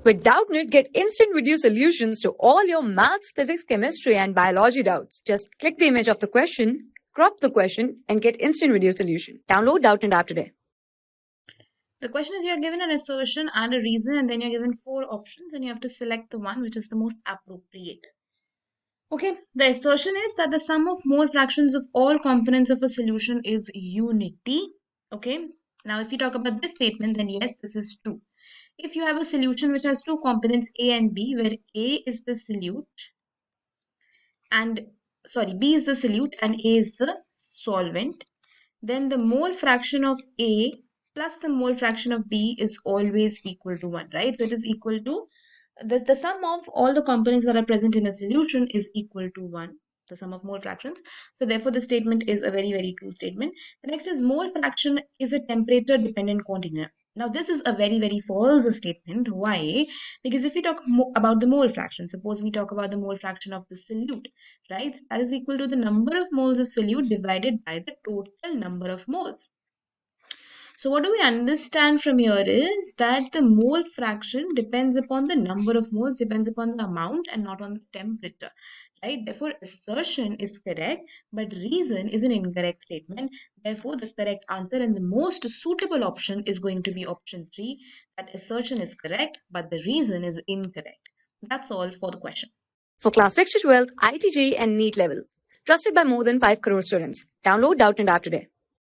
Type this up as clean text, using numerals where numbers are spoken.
With Doubtnut, get instant video solutions to all your maths, physics, chemistry, and biology doubts. Just click the image of the question, crop the question, and get instant video solution. Download Doubtnut app today. The question is, you're given an assertion and a reason, and then you're given 4 options, and you have to select the one which is the most appropriate. Okay, the assertion is that the sum of mole fractions of all components of a solution is unity. Okay, now if you talk about this statement, then yes, this is true. If you have a solution which has 2 components A and B, where A is the solute and B is the solute and A is the solvent, then the mole fraction of A plus the mole fraction of B is always equal to 1, right? So it is equal to the sum of all the components that are present in a solution is equal to 1, the sum of mole fractions. So therefore, the statement is a very, very true statement. The next is mole fraction is a temperature dependent quantity. Now, this is a very, very false statement. Why? Because if we talk about the mole fraction, suppose we talk about the mole fraction of the solute, right? That is equal to the number of moles of solute divided by the total number of moles. So what do we understand from here is that the mole fraction depends upon the number of moles, depends upon the amount and not on the temperature, right? Therefore, assertion is correct, but reason is an incorrect statement. Therefore, the correct answer and the most suitable option is going to be option 3, that assertion is correct, but the reason is incorrect. That's all for the question. For class 6 to 12, IIT JEE and NEET level. Trusted by more than 5 crore students. Download Doubtnut app today.